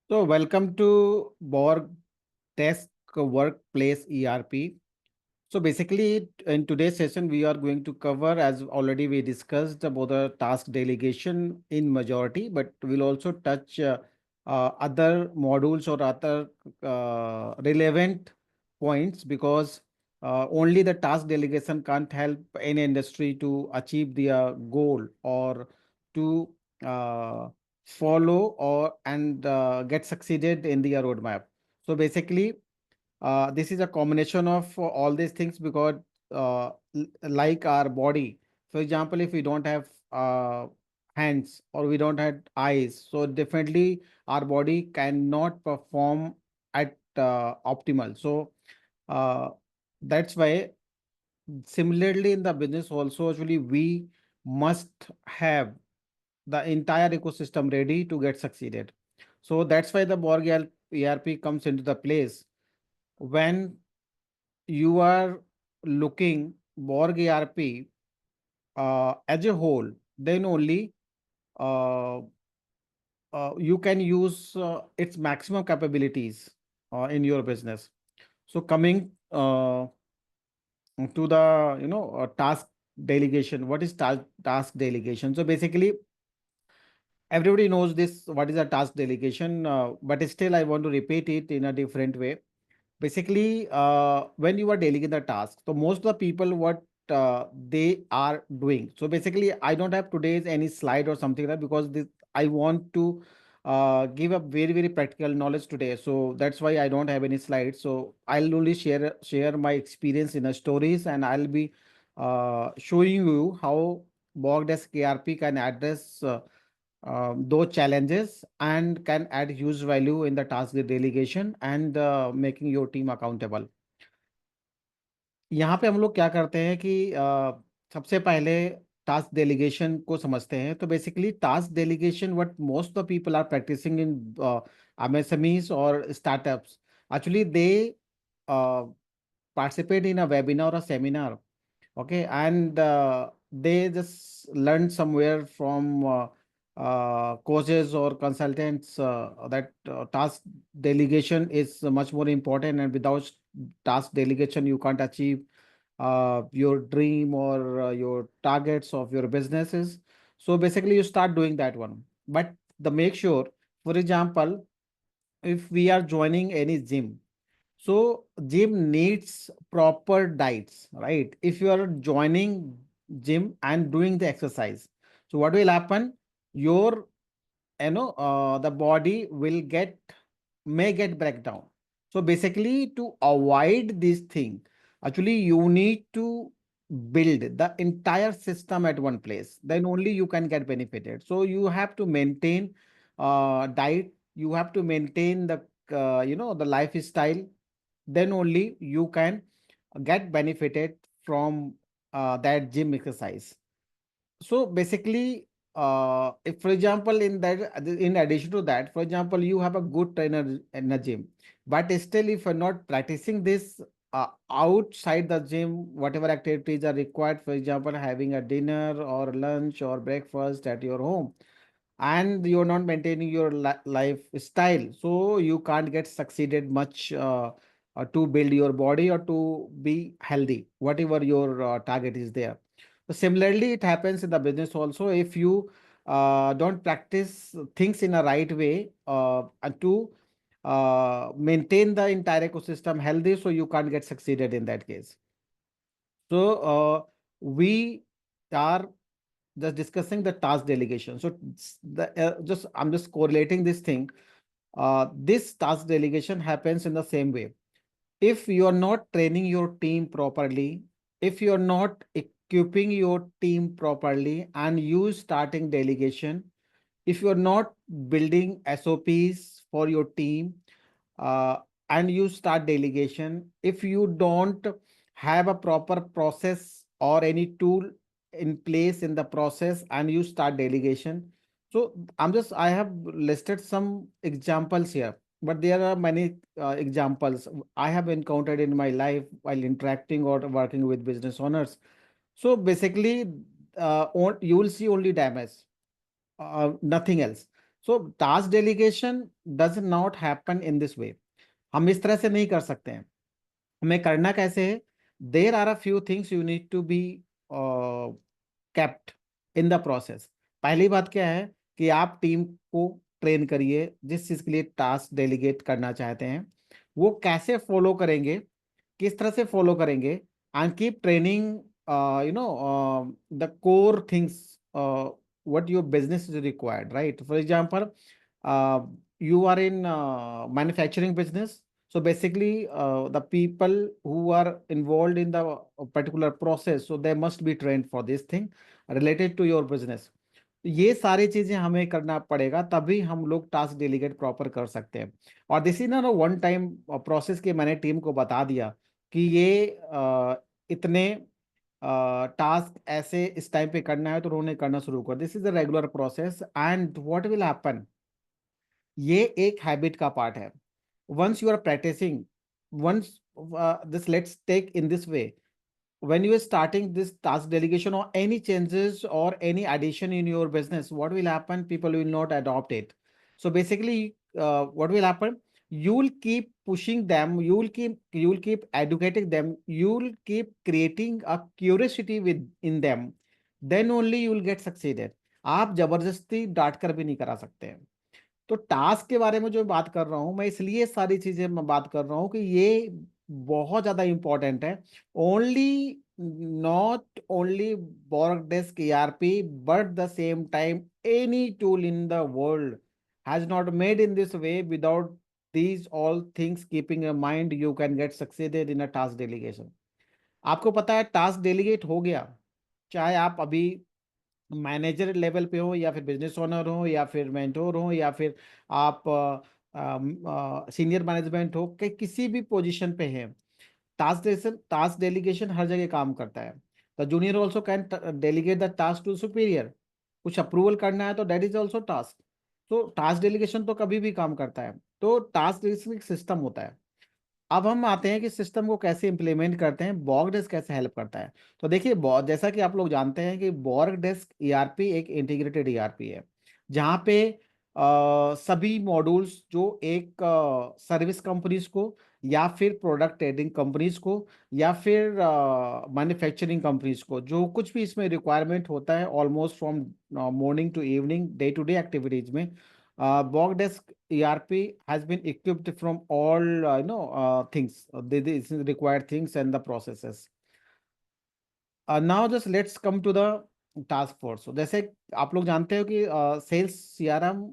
So, welcome to Borg Desk Workplace ERP. So, basically, in today's session, we are going to cover, as already we discussed, about the task delegation in majority, but we'll also touch other modules or other relevant points because only the task delegation can't help any industry to achieve their goal or to uh, follow or and get succeeded in their roadmap. So basically, this is a combination of all these things because like our body, for example, if we don't have hands or we don't have eyes, so definitely our body cannot perform at optimal. So uh, that's why similarly in the business also actually we must have the entire ecosystem ready to get succeeded. So that's why the Borg ERP comes into the place when you are looking Borg ERP as a whole, then only uh, you can use its maximum capabilities in your business. So coming to the task delegation, what is task delegation? So basically, everybody knows this. What is a task delegation? But still, I want to repeat it in a different way. Basically, when you are delegating the task, so most of the people what they are doing. So basically, I don't have today's any slide or something like that because this I want to give a very practical knowledge today. So that's why I don't have any slides. So I'll only share my experience in a stories, and I'll be showing you how Bogdesk KRP can address those challenges and can add huge value in the task delegation and making your team accountable. यहाँ पे हम लोग क्या करते हैं कि सबसे पहले टास्क डेलीगेशन को समझते हैं तो basically task delegation what most of people are practising in MSMEs और startups actually they participate in a webinar or a seminar. Okay, and they just learn somewhere from coaches or consultants that task delegation is much more important, and without task delegation you can't achieve your dream or your targets of your businesses. So basically you start doing that one, but the make sure, for example, if we are joining any gym, so gym needs proper diets, right? If you are joining gym and doing the exercise, so what will happen? Your the body will may get breakdown. So basically to avoid this thing, actually you need to build the entire system at one place, then only you can get benefited. So you have to maintain diet, you have to maintain the the lifestyle, then only you can get benefited from that gym exercise. So basically, if for example, in addition to that, for example, you have a good trainer in a gym, but still, if you're not practicing this outside the gym, whatever activities are required, for example, having a dinner or lunch or breakfast at your home, and you're not maintaining your lifestyle, so you can't get succeeded much to build your body or to be healthy, whatever your target is there. So similarly, it happens in the business also. If you don't practice things in a right way and to maintain the entire ecosystem healthy, so you can't get succeeded in that case. So we are just discussing the task delegation. So just I'm just correlating this thing. This task delegation happens in the same way. If you are not training your team properly, if you are not equipping your team properly, and you starting delegation, if you are not building SOPs for your team, uh, and you start delegation, if you don't have a proper process or any tool in place in the process and you start delegation. So I have listed some examples here, but there are many examples I have encountered in my life while interacting or working with business owners. So basically, you will see only damage, nothing else. So task delegation does not happen in this वे। हम इस तरह से नहीं कर सकते हैं। हमें करना कैसे है? There are a few things you need to be kept in the process. पहली बात क्या है कि आप टीम को ट्रेन करिए, जिस चीज के लिए टास्क डेलीगेट करना चाहते हैं वो कैसे फॉलो करेंगे, किस तरह से फॉलो करेंगे, and keep training the core things what your business is required, right? For example, you are in manufacturing business. So basically, the people who are involved in the particular process, so they must be trained for this thing related to your business. ये सारी चीजें हमें करना पड़ेगा, तभी हम लोग task delegate proper कर सकते हैं। और दिस इज ना वन टाइम प्रोसेस के मैंने टीम को बता दिया कि ये इतने टास्क ऐसे इस टाइम पे करना है, तो उन्होंने करना शुरू कर। This is a regular process and what will happen, ये एक हैबिट का पार्ट है। Once you are practicing, once this let's take in this way, when you are starting this task delegation or any changes or any addition in your business, what will happen? People will not adopt it. So basically, what will happen? You will keep pushing them. You will keep educating them. You will keep creating a curiosity in them. Then only you will get succeeded. आप जबरदस्ती डांट कर भी नहीं करा सकते हैं। तो टास्क के बारे में जो बात कर रहा हूं मैं, इसलिए सारी चीजें मैं बात कर रहा हूं कि ये बहुत ज्यादा इंपॉर्टेंट है। Only, not only work desk ERP, but the same time any tool in the world has not made in this way. Without these all things keeping in mind, you can get succeeded in a task delegation. आपको पता है task delegate हो गया, चाहे आप अभी manager level पे हो, या फिर बिजनेस ओनर हो, या फिर मेंटोर हो, या फिर आप सीनियर मैनेजमेंट हो, कि किसी भी पोजीशन पे है, टास्क डेलीगेशन हर जगह काम करता है। The junior also can delegate the task to superior. कुछ अप्रूवल करना है तो दैट इज ऑल्सो टास्क। तो टास्क डेलीगेशन तो कभी भी काम करता है। तो टास्क डेलीगेशन एक सिस्टम होता है। अब हम आते हैं कि सिस्टम को कैसे इम्प्लीमेंट करते हैं, बॉर्ग डेस्क कैसे हेल्प करता है। तो देखिए, जैसा कि आप लोग जानते हैं कि बॉर्ग डेस्क ईआरपी एक इंटीग्रेटेड ईआरपी है, जहाँ पे सभी मॉड्यूल्स जो एक सर्विस कंपनीज को, या फिर प्रोडक्ट ट्रेडिंग कंपनीज को, या फिर मैन्युफैक्चरिंग कंपनीज को, जो कुछ भी इसमें रिक्वायरमेंट होता है almost from morning to evening, day to day activities में, Borg Desk ERP has been equipped from all things, the required things and the processes. Now just let's come to the task force. So जैसे आप लोग जानते हो कि sales CRM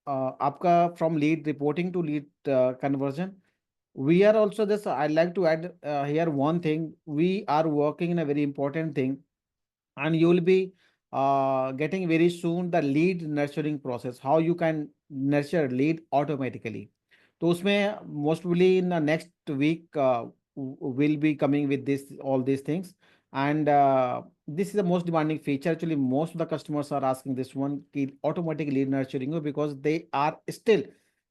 आपका from lead reporting to lead conversion, we are also just, I like to add here one thing. We are working in a very important thing, and you will be getting very soon the lead nurturing process, how you can nurture lead automatically. तो उसमें most probably in the next week will be coming with this all these things. And this is the most demanding feature. Actually, most of the customers are asking this one, ki automatic lead nurturing, because they are still,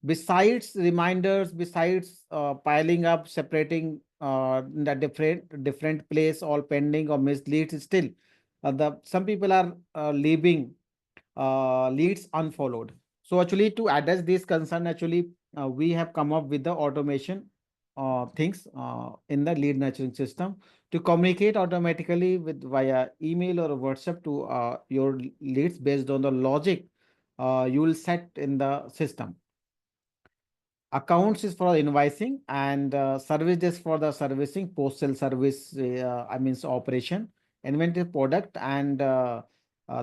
besides reminders, besides piling up, separating in the different place, all pending or missed leads, still the some people are leaving leads unfollowed. So actually, to address this concern, actually we have come up with the automation things in the lead nurturing system to communicate automatically with via email or WhatsApp to your leads based on the logic you will set in the system. Accounts is for invoicing, and service is for the servicing, post-sale service, I means operation, inventory, product, and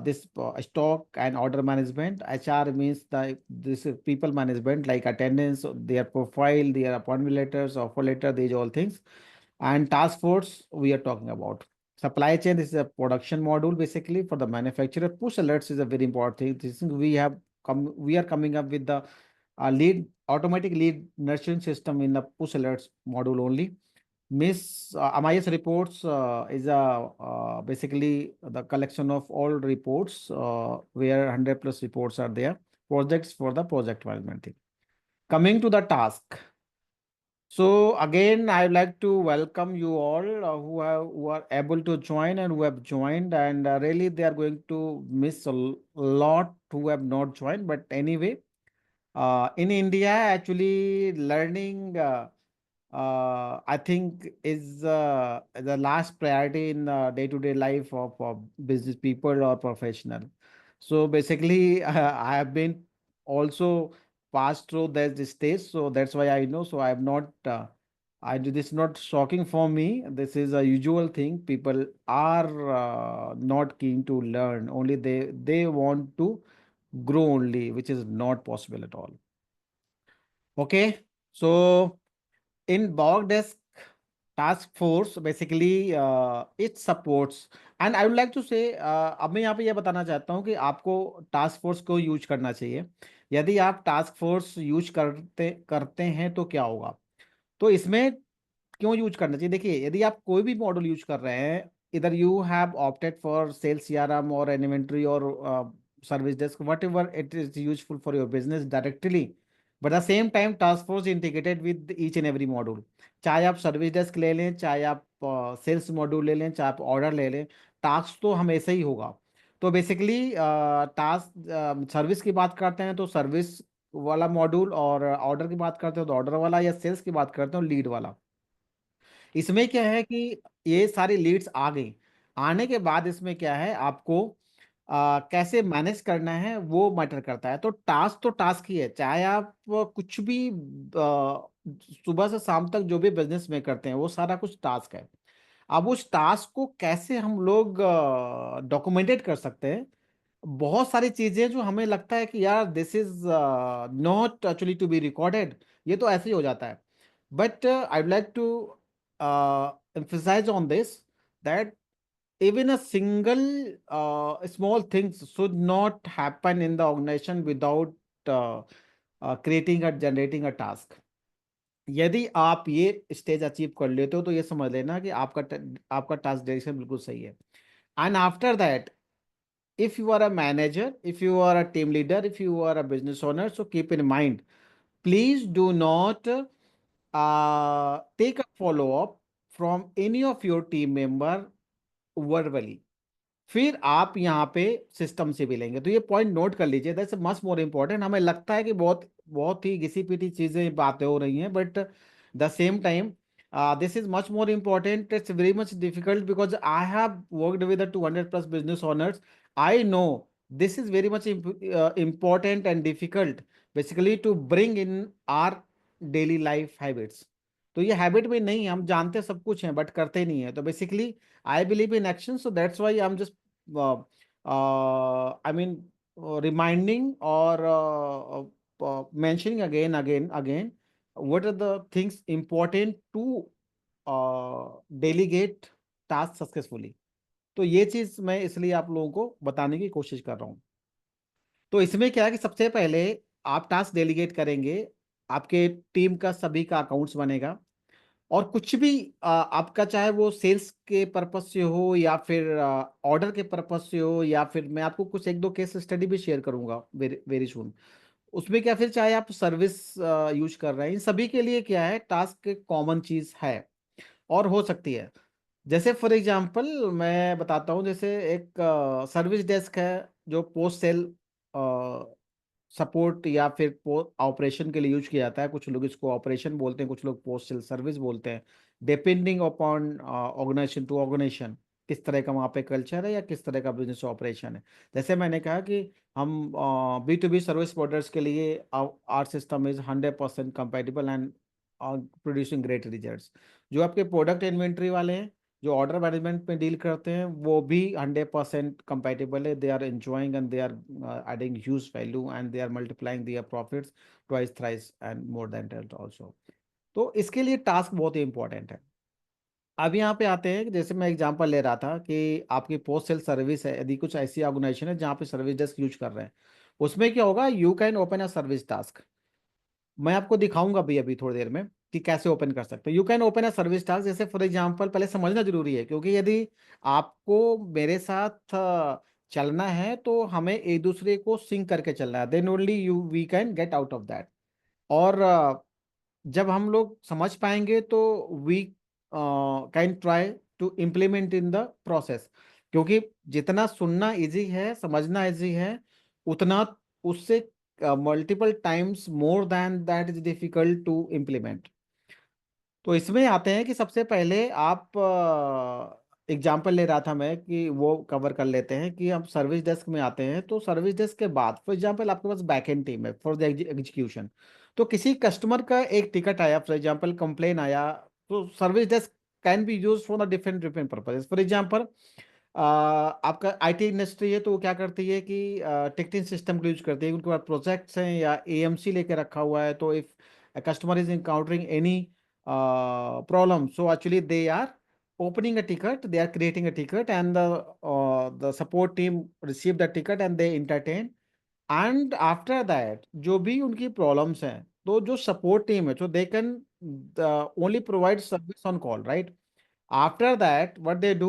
this stock and order management. HR means this is people management, like attendance, their profile, their appointment letters, offer letter, these all things. And task force we are talking about. Supply chain, this is a production module basically for the manufacturer. Push alerts is a very important thing. This is we are coming up with the lead automatic lead nurturing system in the push alerts module only. MIS reports is a basically the collection of all reports where 100 plus reports are there. Projects for the project management thing. Coming to the task. So again, I would like to welcome you all who are able to join and who have joined, and really they are going to miss a lot who have not joined. But anyway, in India, actually learning, I think, is the last priority in the day-to-day life of business people or professional. So basically, I have been also passed through this stage, so that's why I know. So I am not. I do this is not shocking for me. This is a usual thing. People are not keen to learn. Only they want to grow only, which is not possible at all. Okay, so in Borg Desk Task Force, basically it supports, and I would like to say, अब मैं यहाँ पे ये बताना चाहता हूँ कि आपको टास्क फोर्स को यूज करना चाहिए। यदि आप टास्क फोर्स यूज करते करते हैं तो क्या होगा? तो इसमें क्यों यूज करना चाहिए? देखिए, यदि आप कोई भी मॉडल यूज कर रहे हैं, इधर you have opted for sales CRM और इन्वेंटरी और service desk, whatever it is useful for your business directly, but the same time task force integrated with each and every module. चाहे आप service desk ले लें, चाहे आप sales module ले लें, चाहे आप ऑर्डर ले लें, टास्क तो हमेशा ही होगा। तो बेसिकली टास्क सर्विस की बात करते हैं तो सर्विस वाला मॉड्यूल, और ऑर्डर की बात करते हैं तो ऑर्डर वाला, या सेल्स की बात करते हैं तो लीड वाला। इसमें क्या है कि ये सारी लीड्स आ गई, आने के बाद इसमें क्या है, आपको कैसे मैनेज करना है वो मैटर करता है। तो टास्क ही है, चाहे आप कुछ भी सुबह से शाम तक जो भी बिजनेस में करते हैं वो सारा कुछ टास्क है। अब उस टास्क को कैसे हम लोग डॉक्यूमेंटेड कर सकते हैं? बहुत सारी चीजें जो हमें लगता है कि यार this is not actually to be recorded, ये तो ऐसे ही हो जाता है। But I would like to emphasize on this, that even a single small things should not happen in the organization without creating or generating a task. यदि आप ये स्टेज अचीव कर लेते हो तो ये समझ लेना कि आपका टास्क डायरेक्शन बिल्कुल सही है। And after that, if you are a manager, if you are a team leader, if you are a business owner, so keep in mind, please do not take a follow up from any of your team member verbally, फिर आप यहाँ पे system से भी लेंगे। तो ये point note कर लीजिए, दैट्स मच मोर इम्पोर्टेंट। हमें लगता है कि बहुत बहुत ही घिसी पिटी चीजें बातें हो रही हैं, but the same time this is much more important. It's very much difficult because I have worked with the 200 plus business owners. I know this is very much important and difficult basically to bring in our daily life habits. तो ये habit में नहीं है, हम जानते सब कुछ हैं बट करते नहीं है। तो basically I believe in action, so that's why I'm just uh, I mean reminding or mentioning again what are the things important to delegate task successfully. तो ये चीज मैं इसलिए आप लोगों को बताने की कोशिश कर रहा हूँ। तो इसमें क्या है कि सबसे पहले आप टास्क डेलीगेट करेंगे, आपके टीम का सभी का अकाउंट्स बनेगा, और कुछ भी आपका, चाहे वो सेल्स के पर्पज से हो या फिर ऑर्डर के पर्पज से हो, या फिर मैं आपको कुछ एक दो केस स्टडी भी शेयर करूंगा वेरी वेरी सुन। उसमें क्या, फिर चाहे आप सर्विस यूज कर रहे हैं, इन सभी के लिए क्या है, टास्क एक कॉमन चीज है और हो सकती है। जैसे फॉर एग्जांपल मैं बताता हूँ, जैसे एक सर्विस डेस्क है जो पोस्ट सेल सपोर्ट या फिर ऑपरेशन के लिए यूज किया जाता है। कुछ लोग इसको ऑपरेशन बोलते हैं, कुछ लोग पोस्ट सेल सर्विस बोलते हैं, depending upon organization to organization, किस तरह का वहाँ पे कल्चर है या किस तरह का बिजनेस ऑपरेशन है। जैसे मैंने कहा कि हम B2B सर्विस प्रोडक्ट्स के लिए our system is 100% compatible and producing great results. जो आपके प्रोडक्ट इन्वेंट्री वाले हैं, जो ऑर्डर मैनेजमेंट में डील करते हैं, वो भी 100% कंपेटेबल है। They are enjoying and they are adding huge value and they are multiplying their profits twice thrice and more than that also. तो इसके लिए टास्क बहुत ही इंपॉर्टेंट है। अब यहाँ पे आते हैं कि जैसे मैं एग्जांपल ले रहा था कि आपकी पोस्ट सेल सर्विस है, यदि कुछ ऐसी ऑर्गेनाइजेशन है जहाँ पे सर्विस डेस्क यूज कर रहे हैं, उसमें क्या होगा, you can open a service task. मैं आपको दिखाऊंगा भी अभी थोड़ी देर में कि कैसे ओपन कर सकते हो। You can open a service task, जैसे फॉर एग्जांपल, पहले समझना जरूरी है, क्योंकि यदि आपको मेरे साथ चलना है तो हमें एक दूसरे को सिंक करके चलना है, then only you we can get out of that. और जब हम लोग समझ पाएंगे तो we can try to implement in the process, क्योंकि जितना सुनना इजी है, समझना इजी है, उतना उससे multiple times more than that is difficult to implement. तो इसमें आते हैं कि सबसे पहले आप एग्जाम्पल ले रहा था मैं कि वो कवर कर लेते हैं कि हम सर्विस डेस्क में आते हैं। तो सर्विस डेस्क के बाद फॉर एग्जांपल आपके पास बैक एंड टीम है फॉर द एग्जीक्यूशन। तो किसी कस्टमर का एक टिकट आया, फॉर एग्जांपल कंप्लेन आया, तो service desk can be use for the different different purposes. For example आपका आईटी इंडस्ट्री है तो वो क्या करती है कि टिकटिंग सिस्टम को यूज करती है, उनके पास प्रोजेक्ट्स हैं या एएमसी लेके रखा हुआ है। तो if customer is encountering any problem, so actually they are opening a ticket, they are creating a ticket, and the support team receive the ticket and they entertain, and after that जो भी उनकी problems हैं, तो जो support team है, so they can only provide service on call, right? After that what they do,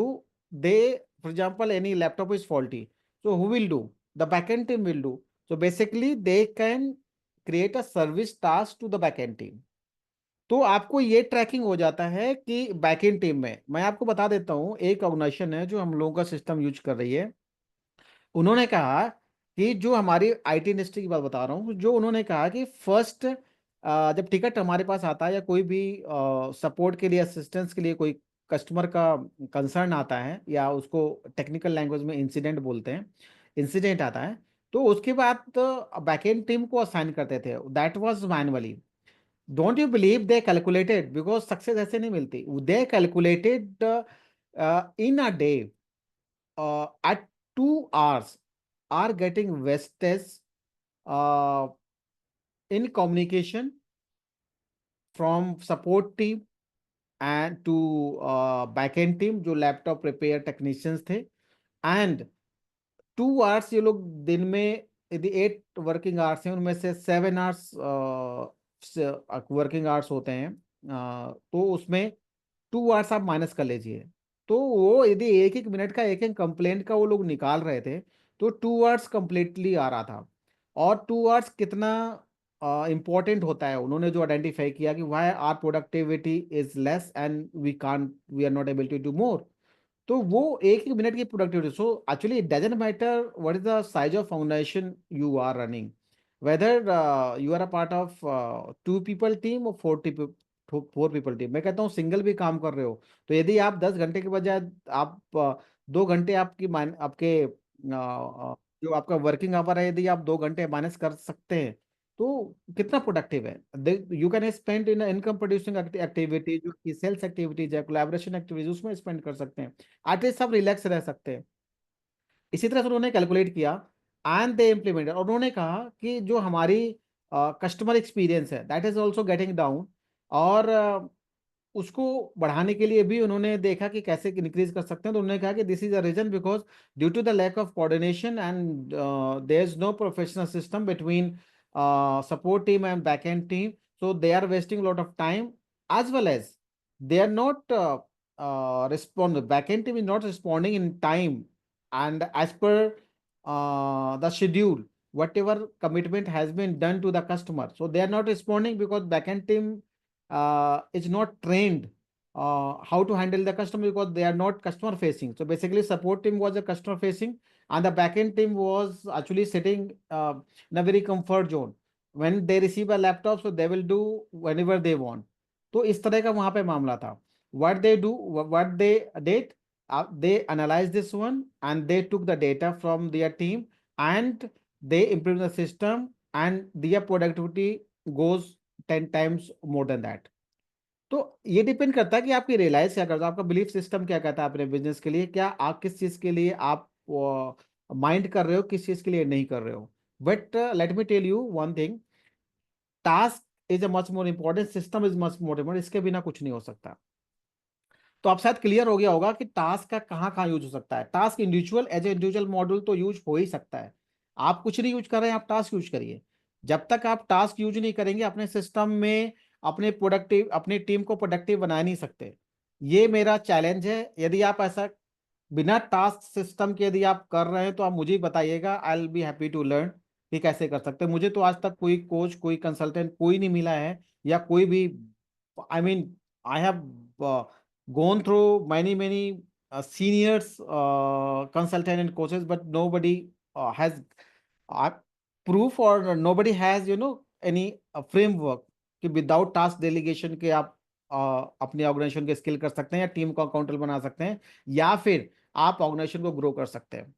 they, for example, any laptop is faulty, so who will do? The backend team will do. So basically they can create a service task to the backend team। तो आपको ये trekking हो जाता है कि backend team में, मैं आपको बता देता हूँ, एक ऑर्गेनाइजेशन है जो हम लोगों का सिस्टम यूज कर रही है। उन्होंने कहा कि जो हमारी आईटी इंडस्ट्री की बात बता रहा हूँ, जो उन्होंने कहा कि फर्स्ट जब टिकट हमारे पास आता है या कोई भी सपोर्ट के लिए, असिस्टेंस के लिए कोई कस्टमर का कंसर्न आता है, या उसको टेक्निकल लैंग्वेज में इंसिडेंट बोलते हैं, इंसिडेंट आता है, तो उसके बाद बैकएंड टीम को असाइन करते थे, that was manually. Don't you believe they calculated, because success ऐसे नहीं मिलती, they calculated in a day at 2 hours are getting wasted uh, in communication from support team and to backend team जो laptop repair technicians थे। And 2 hours ये लोग दिन में, यदि 8 वर्किंग आवर्स हैं उनमें से 7 आवर्स वर्किंग आवर्स होते हैं, तो उसमें 2 आवर्स आप माइनस कर लीजिए। तो वो यदि एक एक मिनट का, एक एक कंप्लेंट का वो लोग निकाल रहे थे, तो 2 आवर्स कंप्लीटली आ रहा था। और 2 आवर्स कितना इंपॉर्टेंट होता है, उन्होंने जो आइडेंटिफाई किया कि why are productivity is less and we are not able to do more. तो वो एक ही मिनट की productivity, so actually it doesn't matter what is the size of foundation you are running, whether you are a part of 2 people team और 4 people team. मैं कहता हूँ single भी काम कर रहे हो, तो यदि आप 10 घंटे के बजाय आप 2 घंटे आपकी आपके जो आपका वर्किंग आवर है, यदि आप 2 घंटे माइनस कर सकते हैं, तो कितना प्रोडक्टिव है। You can spend in income producing activity, जो कि सेल्स एक्टिविटीज है, कोलैबोरेशन एक्टिविटीज, उसमें स्पेंड कर सकते हैं, आर्टिस्ट सब रिलैक्स रह सकते हैं। इसी तरह से उन्होंने कैलकुलेट किया एंड दे इम्प्लीमेंटेड, और उन्होंने कहा कि जो हमारी कस्टमर एक्सपीरियंस है that is also getting down. और उसको बढ़ाने के लिए भी उन्होंने देखा कि कैसे इंक्रीज कर सकते हैं। तो उन्होंने कहा कि this is a reason because due to the lack of coordination and there is no professional system between support team and backend team, so they are wasting a lot of time, as well as they are not respond backend team is not responding in time and as per the schedule, whatever commitment has been done to the customer, so they are not responding because backend team is not trained how to handle the customer, because they are not customer facing. So basically support team was a customer facing, and the backend team was actually sitting in a very comfort zone, when they receive a laptop so they will do whenever they want। तो इस तरह का वहां पे मामला था। what they do what they did, they analyzed this one and they took the data from their team and they improved the system and their productivity goes 10 times more than that। तो ये depend करता है कि आपकी realise क्या करता है, आपका बिलीफ सिस्टम क्या कहता है अपने बिजनेस के लिए, क्या आप किस चीज के लिए आप माइंड कर रहे हो, किस चीज के लिए नहीं कर रहे हो। But let me tell you one thing, task is a much more important, system is much more important, इसके बिना कुछ नहीं हो सकता। तो आप शायद क्लियर हो गया होगा कि टास्क का कहाँ कहाँ यूज हो सकता है। Task individual, as a individual module तो यूज हो ही सकता है। आप कुछ नहीं यूज कर रहे हैं, आप टास्क यूज करिए। जब तक आप टास्क यूज नहीं करेंगे अपने सिस्टम में, अपनी टीम को प्रोडक्टिव बना नहीं सकते। ये मेरा चैलेंज है। यदि आप ऐसा बिना टास्क सिस्टम के यदि आप कर रहे हैं तो आप मुझे बताइएगा, I will be happy to learn. कि कैसे कर सकते हैं। मुझे तो आज तक कोई कोच, कोई कंसल्टेंट, कोई नहीं मिला है, या कोई भी, I mean, I have gone through many seniors, consultant and coaches, but nobody has uh, proof, or nobody has any framework कि विदाउट टास्क डेलीगेशन के आप अपनी ऑर्गेनाइजेशन के स्किल कर सकते हैं, या टीम को अकाउंटेबल बना सकते हैं, या फिर आप ऑर्गेनाइजेशन को ग्रो कर सकते हैं।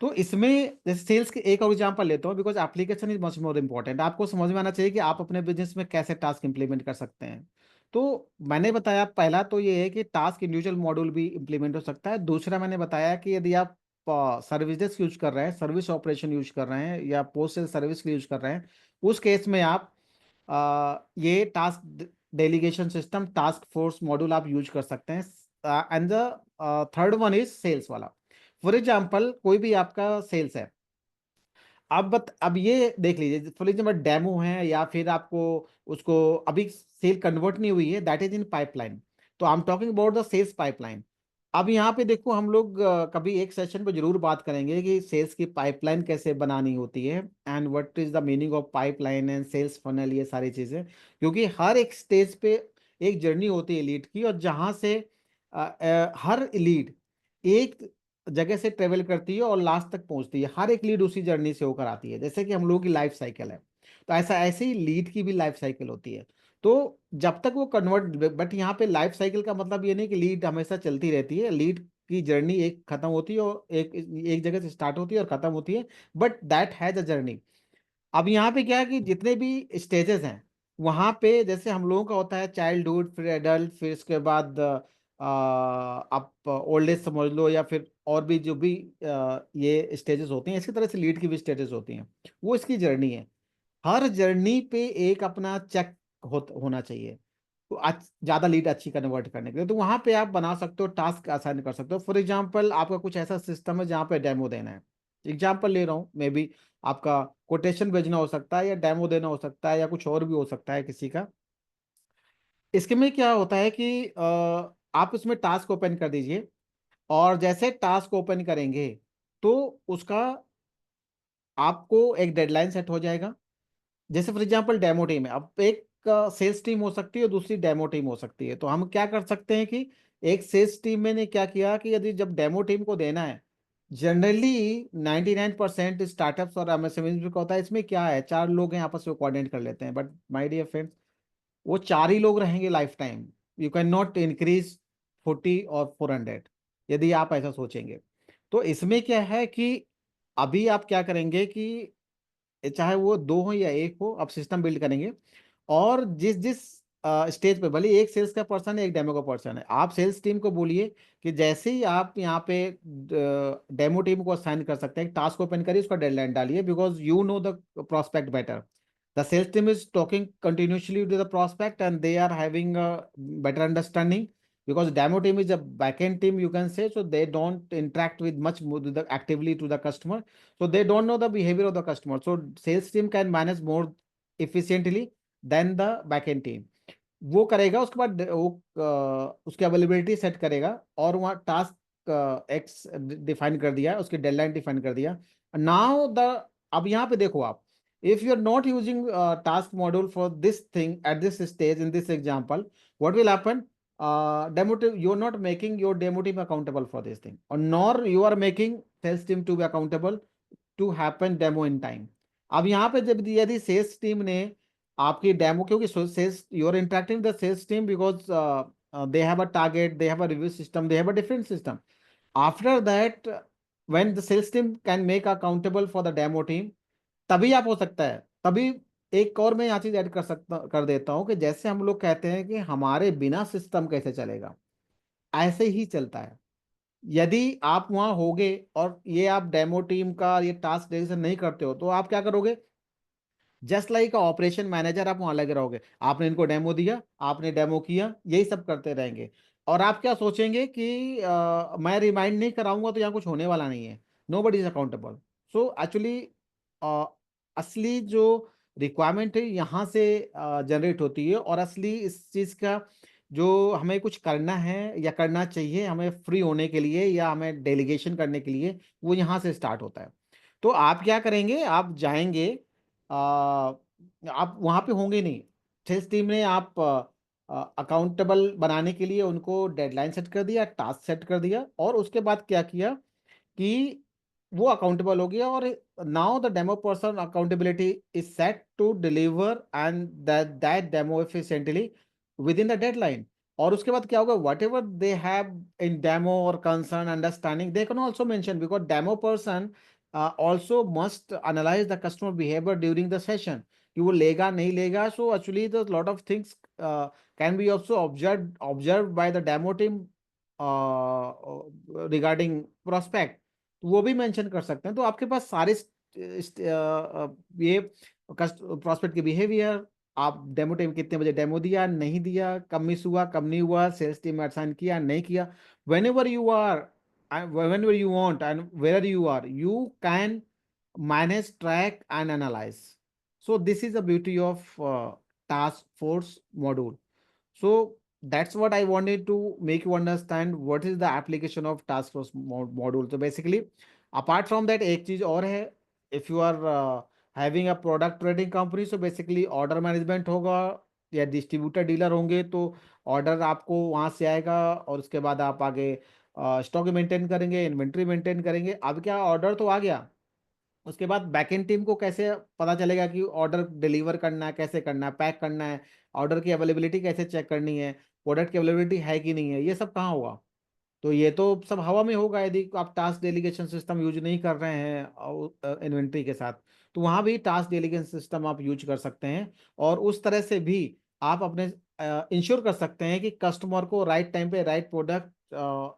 तो इसमें जैसे सेल्स के एक और एग्जांपल लेता हूँ, because application is much more important. आपको समझ में आना चाहिए कि आप अपने बिजनेस में कैसे टास्क इंप्लीमेंट कर सकते हैं। तो मैंने बताया, पहला तो ये है कि टास्क इंडिविजुअल मॉड्यूल भी इंप्लीमेंट हो सकता है। दूसरा मैंने बताया कि यदि आप सर्विसेज यूज कर रहे हैं, सर्विस ऑपरेशन यूज कर रहे हैं, या पोस्ट सेल सर्विस यूज कर रहे हैं, उस केस में आप ये task delegation system, task force module आप यूज कर सकते हैं। And the third one is sales वाला। फॉर एग्जाम्पल, कोई भी आपका सेल्स है, अब ये देख लीजिए, फॉर एग्जाम्पल डेमो है, या फिर आपको उसको अभी सेल कन्वर्ट नहीं हुई है, दैट इज इन पाइपलाइन। तो I am talking about the sales pipeline. अब यहाँ पे देखो, हम लोग कभी एक सेशन पे जरूर बात करेंगे कि सेल्स की पाइपलाइन कैसे बनानी होती है, and what is the meaning of pipeline and sales funnel, ये सारी चीजें। क्योंकि हर एक स्टेज पे एक जर्नी होती है लीड की, और जहां से हर लीड एक जगह से ट्रेवल करती है और लास्ट तक पहुंचती है। हर एक लीड उसी जर्नी से होकर आती है, जैसे कि हम लोगों की लाइफ साइकिल है। तो ऐसे ही लीड की भी लाइफ साइकिल होती है। तो जब तक वो कन्वर्ट, बट यहाँ पे लाइफ साइकिल का मतलब ये नहीं कि लीड हमेशा चलती रहती है। लीड की जर्नी एक खत्म होती है, और एक एक जगह से स्टार्ट होती है और खत्म होती है, but that has a journey. अब यहाँ पे क्या है कि जितने भी स्टेजेस हैं, वहां पे जैसे हम लोगों का होता है चाइल्डहुड, फिर एडल्ट, फिर इसके बाद आप ओल्ड एज समझ लो, या फिर और भी जो भी ये स्टेजेस होती हैं, इसी तरह से लीड की भी स्टेजेस होती हैं। वो इसकी जर्नी है। हर जर्नी पे एक अपना चेक होना चाहिए, तो ज्यादा लीड अच्छी कन्वर्ट करने के लिए। तो वहां पे आप बना सकते हो, टास्क आसान कर सकते हो। फॉर एग्जांपल, आपका कुछ ऐसा सिस्टम है जहाँ पे डेमो देना है, एग्जांपल ले रहा हूँ, मे बी आपका कोटेशन भेजना हो सकता है, या डेमो देना हो सकता है, या कुछ और भी हो सकता है किसी का। इसके में क्या होता है कि आप उसमें टास्क ओपन कर दीजिए, और जैसे टास्क ओपन करेंगे तो उसका आपको एक डेडलाइन सेट हो जाएगा। जैसे फॉर एग्जांपल डेमो टीम है, अब एक सेल्स टीम हो सकती है, दूसरी डेमो टीम हो सकती है। तो हम क्या कर सकते हैं कि एक सेल्स टीम में ने क्या किया कि यदि जब डेमो टीम को देना है, जनरली 99% स्टार्टअप्स और एमएसएमई का होता है, इसमें क्या है, चार लोग हैं, आपस में कोऑर्डिनेट कर लेते हैं। बट माय डियर फ्रेंड्स, वो चार ही लोग रहेंगे life time. You can not increase 40 और 400, यदि आप ऐसा सोचेंगे। तो इसमें क्या है कि अभी आप क्या करेंगे कि चाहे वो दो हो या एक हो, आप सिस्टम बिल्ड करेंगे। और जिस जिस स्टेज पे, भले एक सेल्स का पर्सन है, एक डेमो का पर्सन है, आप सेल्स टीम को बोलिए कि जैसे ही आप यहाँ पे डेमो टीम को असाइन कर सकते हैं, टास्क ओपन करिए, उसका डेडलाइन डालिए, because you know the prospect better. The sales team is talking continuously to the prospect, and they are having a better understanding, because demo team is a backend team, you can say. So they don't interact with much more to the actively to the customer, so they don't know the behavior of the customer. So sales team can manage more efficiently than the backend team. वो करेगा, उसके बाद वो उसकी availability set करेगा, और वहाँ task x define कर दिया, उसकी डेडलाइन डिफाइन कर दिया। नाउ द अब यहाँ पे देखो आप, if you are not using task module for this thing at this stage in this example, what will happen? Demo team, you're not making your demo team accountable for this thing, or nor you are making sales team to be accountable to happen demo in time. अब यहाँ पे जब यदि sales team ने आपकी demo, क्योंकि sales, you are interacting the sales team, because they have a target, they have a review system, they have a different system. After that, when the sales team can make accountable for the demo team, तभी आप हो सकता है, तभी। एक और मैं यहाँ चीज ऐड कर देता हूँ कि जैसे हम लोग कहते हैं कि हमारे बिना सिस्टम कैसे चलेगा, ऐसे ही चलता है। यदि आप वहां होगे और ये आप डेमो टीम का ये टास्क डेलीगेशन नहीं करते हो, तो आप क्या करोगे? जस्ट लाइक ऑपरेशन मैनेजर आप वहां लगे रहोगे, आपने इनको डेमो दिया, आपने डेमो किया, यही सब करते रहेंगे। और आप क्या सोचेंगे कि मैं रिमाइंड नहीं कराऊंगा तो यहाँ कुछ होने वाला नहीं है। Nobody is accountable. So actually असली जो रिक्वायरमेंट है यहाँ से जनरेट होती है, और असली इस चीज का जो हमें कुछ करना है या करना चाहिए, हमें फ्री होने के लिए या हमें डेलीगेशन करने के लिए, वो यहाँ से स्टार्ट होता है। तो आप क्या करेंगे, आप जाएंगे, आप वहां पे होंगे नहीं, सेल्स टीम ने आप अकाउंटेबल बनाने के लिए उनको डेडलाइन सेट कर दिया, टास्क सेट कर दिया, और उसके बाद क्या किया कि वो अकाउंटेबल हो गया, और now the demo person accountability is set to deliver and that demo efficiently within the deadline. और उसके बाद क्या होगा, whatever they have in demo और concern understanding they can also mention, because demo person also must analyze the customer behavior during the session, कि वो लेगा नहीं लेगा. So actually the lot of things can be also observed by the demo team regarding prospect, तो वो भी mention कर सकते हैं. तो आपके पास सारे ये प्रोस्पेक्ट के बिहेवियर, आप डेमो टीम कितने बजे डेमो दिया नहीं दिया, कब मिस हुआ कब नहीं हुआ, सेल्स टीम में असाइन किया नहीं किया, whenever you are and whenever you want and wherever you are, you can manage, track, and analyze. So this is the beauty of task force module. So that's what I wanted to make you understand what is the application of task force module. So basically, apart from that, एक चीज और है, if you are having a product trading company, so basically order management होगा, या distributor dealer होंगे तो order आपको वहां से आएगा, और उसके बाद आप आगे स्टॉक मेंटेन करेंगे, इन्वेंट्री मेंटेन करेंगे. अब क्या, ऑर्डर तो आ गया, उसके बाद बैकएंड टीम को कैसे पता चलेगा कि ऑर्डर डिलीवर करना है, कैसे करना है, पैक करना है, ऑर्डर की अवेलेबिलिटी कैसे चेक करनी है, प्रोडक्ट की अवेलेबिलिटी है कि नहीं है, ये सब कहाँ होगा. तो ये तो सब हवा में होगा यदि आप टास्क डेलीगेशन सिस्टम यूज नहीं कर रहे हैं इन्वेंट्री के साथ. तो वहां भी टास्क डेलीगेशन सिस्टम आप यूज कर सकते हैं, और उस तरह से भी आप अपने इंश्योर कर सकते हैं कि कस्टमर को राइट टाइम पे राइट प्रोडक्ट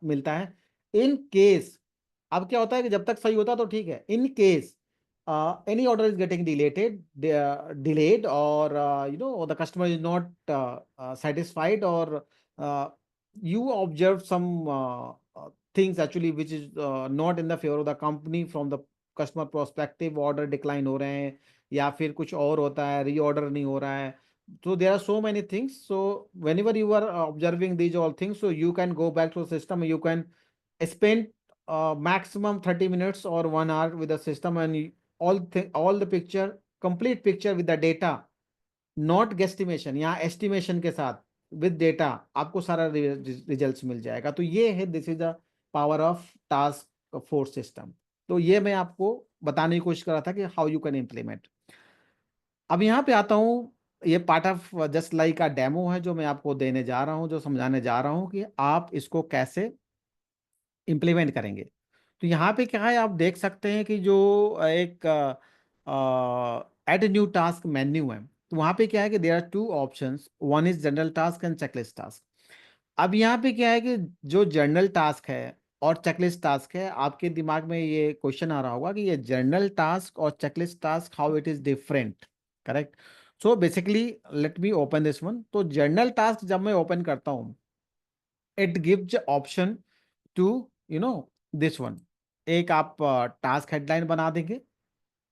मिलता है. इन केस, अब क्या होता है कि जब तक सही होता तो ठीक है, in case any order is getting delayed, or the customer is not satisfied, or you observe some things actually which is not in the favor of the company from the customer perspective, order decline हो रहे हैं, या फिर कुछ और होता है, reorder नहीं हो रहा है. So there are so many things. So whenever you are observing these all things, so you can go back to the system, you can spend maximum 30 minutes or 1 hour with the system, and all the picture, complete picture with the data, not गेस्टिमेशन, यहाँ estimation के साथ with data आपको सारा results मिल जाएगा. तो ये है, this is the power of task force system. तो ये मैं आपको बताने की कोशिश कर रहा था कि हाउ यू कैन इम्प्लीमेंट. अब यहाँ पे आता हूँ, ये पार्ट ऑफ जस्ट लाइक का डेमो है जो मैं आपको देने जा रहा हूँ, जो समझाने जा रहा हूँ कि आप इसको कैसे इम्प्लीमेंट करेंगे. तो यहाँ पे क्या है, आप देख सकते हैं कि जो एक एड न्यू टास्क मेन्यू है, तो वहाँ पे क्या है कि there are two options, one is general task and checklist task. अब यहाँ पे क्या है कि जो जनरल टास्क है और चेकलिस्ट टास्क है, आपके दिमाग में ये क्वेश्चन आ रहा होगा कि ये जनरल टास्क और checklist task, how it is different. Correct. So basically let me open this one. तो जनरल टास्क जब मैं ओपन करता हूँ, it gives option to this one. एक आप टास्क हेडलाइन बना देंगे,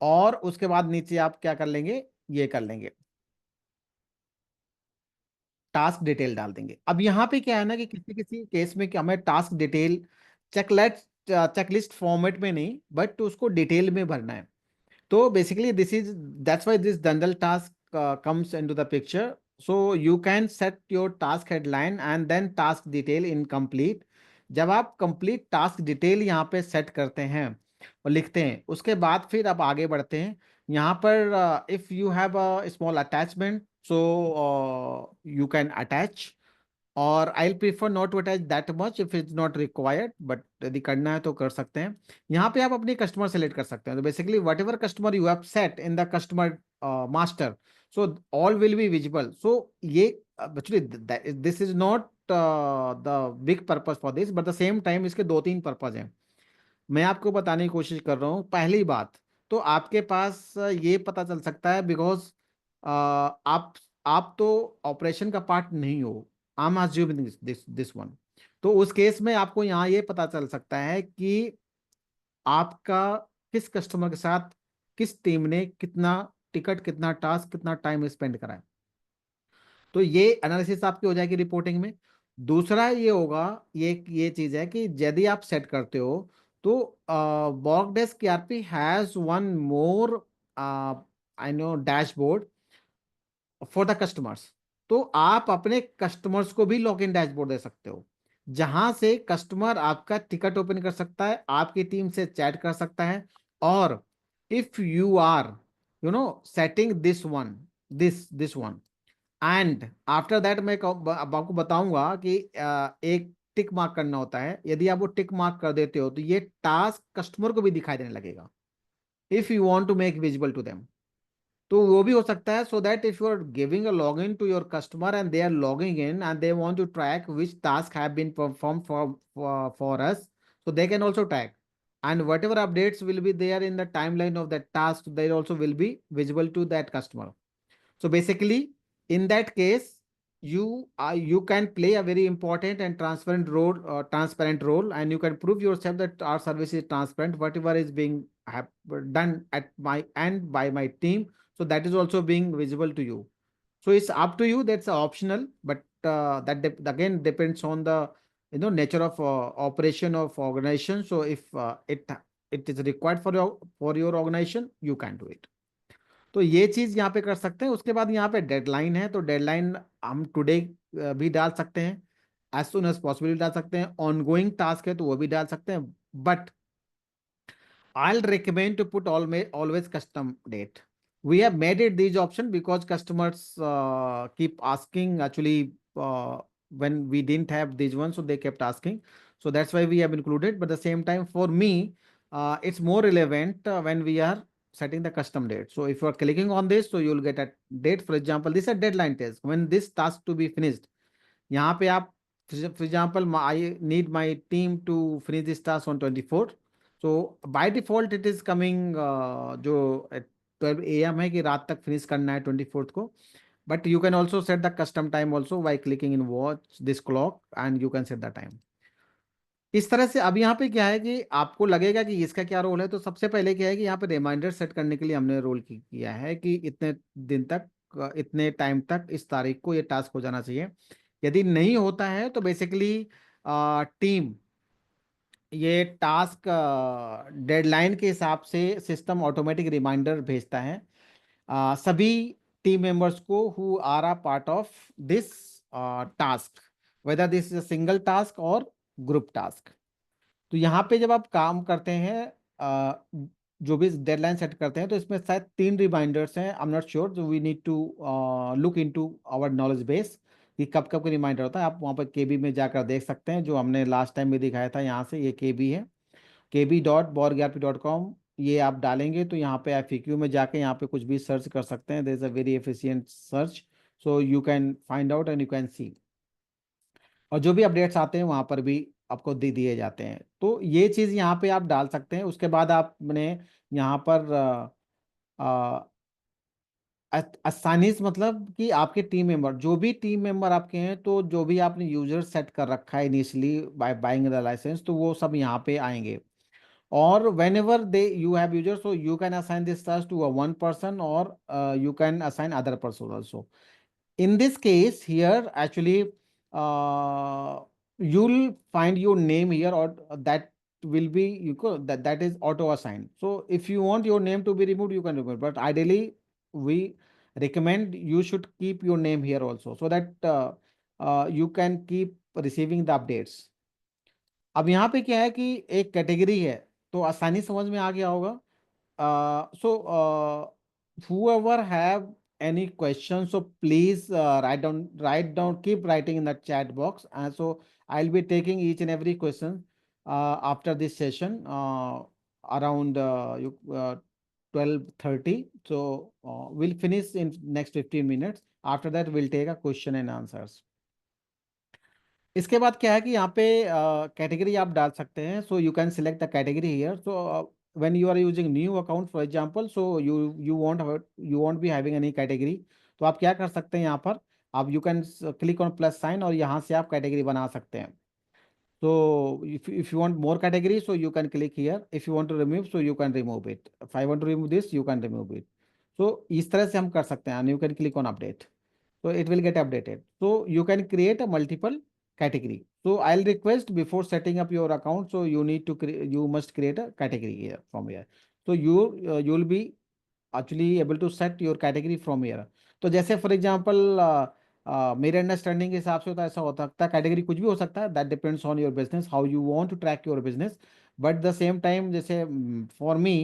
और उसके बाद नीचे आप क्या कर लेंगे, ये कर लेंगे, टास्क डिटेल डाल देंगे. अब यहाँ पे क्या है ना कि किसी किसी केस में क्या, हमें टास्क डिटेल चेकलिस्ट फॉर्मेट में नहीं, बट उसको डिटेल में भरना है. So basically, that's why this general task comes into the picture. So you can set your task headline and then task detail in complete. जब आप complete task detail यहाँ पे set करते हैं और लिखते हैं, उसके बाद फिर आप आगे बढ़ते हैं. यहाँ पर if you have a small attachment, so you can attach, और I prefer not to attach that much if it's not required, but यदि करना है तो कर सकते हैं. यहाँ पे आप अपनी कस्टमर सेलेक्ट कर सकते हैं. तो basically whatever customer you have set in the customer master, so all will be visible. So ये actually this is not the big purpose for this, but the same time इसके दो तीन purpose हैं. मैं आपको बताने की कोशिश कर रहा हूँ. पहली बात, तो आपके पास ये पता चल सकता है, बिकॉज आप तो ऑपरेशन का पार्ट नहीं हो, I am assuming this one. तो उस केस में आपको यहाँ ये पता चल सकता है कि आपका किस कस्टमर के साथ किस टीम ने कितना टिकट, कितना टास्क, कितना टाइम स्पेंड करा है. तो ये एनालिसिस आपकी हो जाएगी रिपोर्टिंग में. दूसरा ये होगा, ये चीज है कि यदि आप सेट करते हो, तो Workdesk ERP has one more I know dashboard for the customers. तो आप अपने कस्टमर्स को भी लॉग इन डैशबोर्ड दे सकते हो, जहां से कस्टमर आपका टिकट ओपन कर सकता है, आपकी टीम से चैट कर सकता है। और if you are setting this one and after that मैं अब आपको बताऊंगा कि एक टिक मार्क करना होता है। यदि आप वो टिक मार्क कर देते हो तो ये टास्क कस्टमर को भी दिखाई देने लगेगा, if you want to make visible to them. तो वो भी हो सकता है, so that if you are giving a log in to your customer and they are logging in and they want to track which task have been perform for us, so they can also tag, and whatever updates will be there in the timeline of that task, they also will be visible to that customer. So basically, in that case, you can play a very important and transparent role, and you can prove yourself that our service is transparent. Whatever is being done at my end by my team, so that is also being visible to you. So it's up to you. That's optional, but again depends on the nature of operation of organization. So if it is required for your organization, you can do it. तो ये चीज यहाँ पे कर सकते हैं। उसके बाद यहाँ पे डेडलाइन है, तो डेडलाइन हम टुडे भी डाल सकते हैं, एज सुन एज पॉसिबल डाल सकते हैं, ऑनगोइंग टास्क है तो वो भी डाल सकते हैं। But I'll recommend to put always custom date. We have made it these option because customers keep asking actually when we didn't have these ones, so they kept asking. So that's why we have included. But at the same time, for me, it's more relevant when we are setting the custom date. So if you are clicking on this, so you'll get a date. For example, this is a deadline test when this task to be finished. यहाँ पे आप for example, I need my team to finish this task on 24th. So by default it is coming जो 12 AM है कि रात तक finish करना है 24th को। But you can also set the custom time also by clicking in watch this clock and you can set the time. इस तरह से अब यहाँ पे क्या है कि आपको लगेगा कि इसका क्या रोल है, तो सबसे पहले क्या है कि यहाँ पे रिमाइंडर सेट करने के लिए हमने रोल किया है कि इतने दिन तक इतने टाइम तक इस तारीख को ये टास्क हो जाना चाहिए। यदि नहीं होता है तो बेसिकली टीम ये टास्क डेडलाइन के हिसाब से सिस्टम ऑटोमेटिक रिमाइंडर भेजता है सभी टीम मेंबर्स को who are a part of this task, whether this is a single task और ग्रुप टास्क। तो यहाँ पे जब आप काम करते हैं जो भी डेडलाइन सेट करते हैं, तो इसमें शायद 3 रिमाइंडर्स हैं। I am not sure, we need to look into our knowledge base कि कब कब का रिमाइंडर होता है। आप वहाँ पर केबी में जाकर देख सकते हैं, जो हमने लास्ट टाइम भी दिखाया था। यहाँ से ये केबी है, kb.borgrp.com। ये आप डालेंगे तो यहाँ पे FAQ में जाके यहाँ पे कुछ भी सर्च कर सकते हैं। There is a very efficient search, so you can find out and you can see. और जो भी अपडेट्स आते हैं वहां पर भी आपको दे दिए जाते हैं। तो ये चीज यहाँ पे आप डाल सकते हैं। उसके बाद आपने यहाँ पर असाइनीज मतलब कि आपके टीम मेंबर, जो भी टीम मेंबर आपके हैं, तो जो भी आपने यूजर सेट कर रखा है initially by buying the licence, तो वो सब यहाँ पे आएंगे। और whenever they you have user, so you can assign this task to a one person और you can assign other person also. In this case here actually you'll find your name here, or that will be that is auto assigned. So if you want your name to be removed, you can remove, but ideally we recommend you should keep your name here also, so that you can keep receiving the updates. अब यहाँ पे क्या है कि एक category है, तो आसानी समझ में आ गया होगा। So whoever have any questions, so please write down, keep writing in the chat box. And so I'll be taking each and every question after this session around 12:30. So we'll finish in next 15 minutes. After that, we'll take a question and answers. इसके बाद क्या है कि यहाँ पे category आप डाल सकते हैं। So you can select the category here. So when you are using new account for example, so you won't be having any category, तो आप क्या कर सकते हैं यहाँ पर, आप you can click on plus sign और यहाँ से आप कैटेगरी बना सकते हैं। So if you want more categories, so you can click here. If you want to remove, so you can remove it. If I want to remove this, you can remove it. So इस तरह से हम कर सकते हैं, and you can click on update. So it will get updated. So you can create a multiple category. So I'll request before setting up your account, so you need to you must create a category here from here. So you'll be actually able to set your category from here. तो जैसे for example मेरे understanding के हिसाब से होता है, ऐसा हो सकता है कैटेगरी कुछ भी हो सकता है, that depends on your business how you want to track your business. But the same time जैसे for me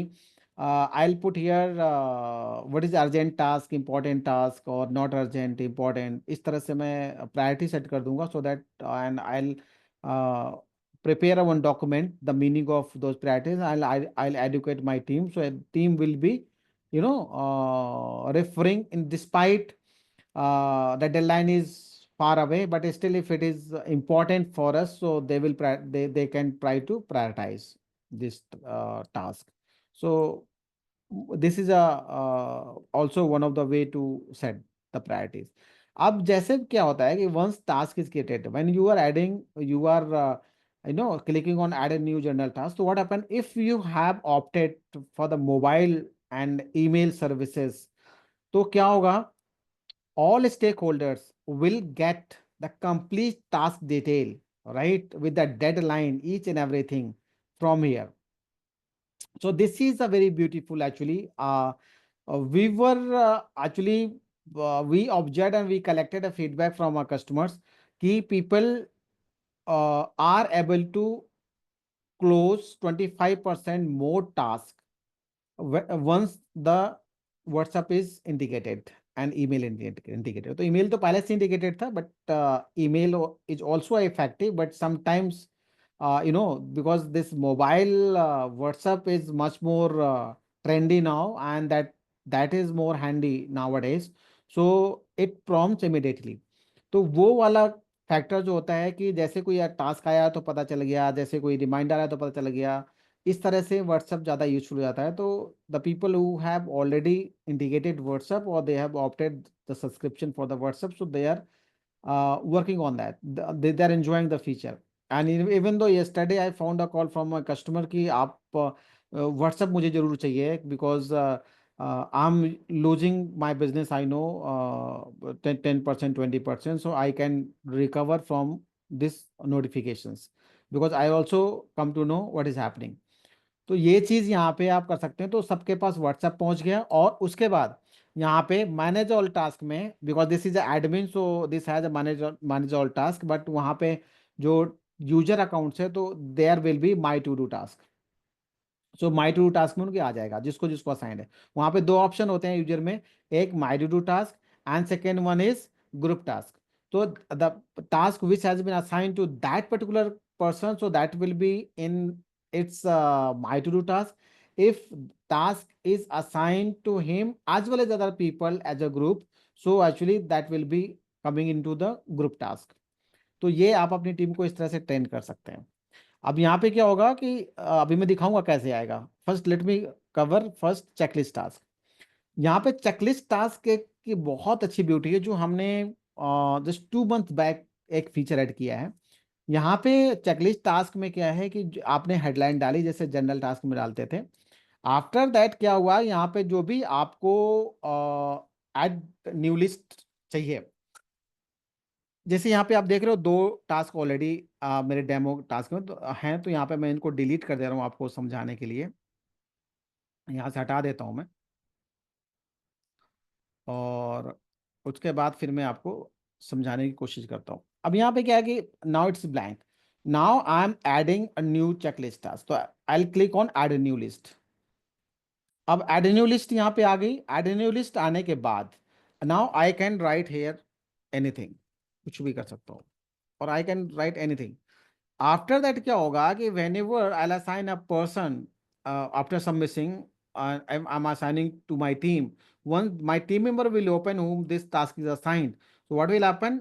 I will put here what is urgent task, important task और नॉट अर्जेंट इंपॉर्टेंट, इस तरह से मैं priority set कर दूंगा. So that and I will prepare a one document the meaning of those priorities. I'll educate my team, so a team will be referring in despite the deadline is far away, but still if it is important for us, so they can try to prioritize this task. So this is a also one of the way to set the priorities. अब जैसे क्या होता है कि once task is created, when you are adding, you are clicking on add a new general task. So what happen if you have opted for the mobile and email services? तो क्या होगा, all stakeholders will get the complete task detail, right, with the deadline, each and everything from here. So this is a very beautiful actually. We were actually we observed and we collected a feedback from our customers. Key people are able to close 25% more tasks once the WhatsApp is integrated and email integrated. तो email तो पहले से integrated था, but email is also effective, but sometimes because this mobile WhatsApp is much more trendy now, and that is more handy nowadays, so it prompts immediately. तो वो वाला factor जो होता है कि जैसे कोई टास्क आया तो पता चल गया, जैसे कोई रिमाइंडर आया तो पता चल गया, इस तरह से व्हाट्सएप ज़्यादा यूजफुल हो जाता है. तो the people who have already integrated WhatsApp और they have opted the subscription for the WhatsApp, so they are working on that. They are enjoying the feature. And even though yesterday I found a call from a customer कि आप WhatsApp मुझे जरूर चाहिए, because I'm losing my business, I know 10%, 20%, so I can recover from this notifications because I also come to know what is happening. तो ये चीज यहाँ पे आप कर सकते हैं. तो सबके पास व्हाट्सएप पहुंच गया, और उसके बाद यहाँ पे मैनेज ऑल टास्क में, because this is admin, so this has manage all task, but वहाँ पे जो यूजर अकाउंट्स है तो there will be my to do task. So my to do task में उनके आ जाएगा जिसको जिसको असाइंड है. वहाँ पे दो ऑप्शन होते हैं यूजर में, एक my to do task and second one is group task. तो the task which has been assigned to that particular person, so that will be in its my to do task. If task is assigned to him as well as other people as a group, so actually that will be coming into the group task. तो ये आप अपनी team को इस तरह से train कर सकते हैं. अब यहाँ पे क्या होगा कि अभी मैं दिखाऊंगा कैसे आएगा. First let me cover first checklist task. यहाँ पे चेकलिस्ट टास्क की बहुत अच्छी ब्यूटी है जो हमने जस्ट 2 मंथ बैक एक फीचर ऐड किया है. यहाँ पे चेकलिस्ट टास्क में क्या है कि आपने हेडलाइन डाली जैसे जनरल टास्क में डालते थे. आफ्टर दैट क्या हुआ, यहाँ पे जो भी आपको ऐड न्यू लिस्ट चाहिए, जैसे यहाँ पे आप देख रहे हो 2 टास्क ऑलरेडी मेरे डेमो टास्क में तो हैं, तो यहाँ पे मैं इनको डिलीट कर दे रहा हूँ आपको समझाने के लिए. यहाँ से हटा देता हूँ मैं, और उसके बाद फिर मैं आपको समझाने की कोशिश करता हूँ. अब यहाँ पे क्या है कि now it's blank. Now I am adding a new checklist task, तो I will click on add new list. अब एड न्यू लिस्ट यहाँ पे आ गई. एड न्यू लिस्ट आने के बाद now I can write here anything, कुछ भी कर सकता हूँ, और I can write anything. After that क्या होगा कि whenever I assign a person after submitting, I'm assigning to my team. One my team member will open whom this task is assigned. So what will happen?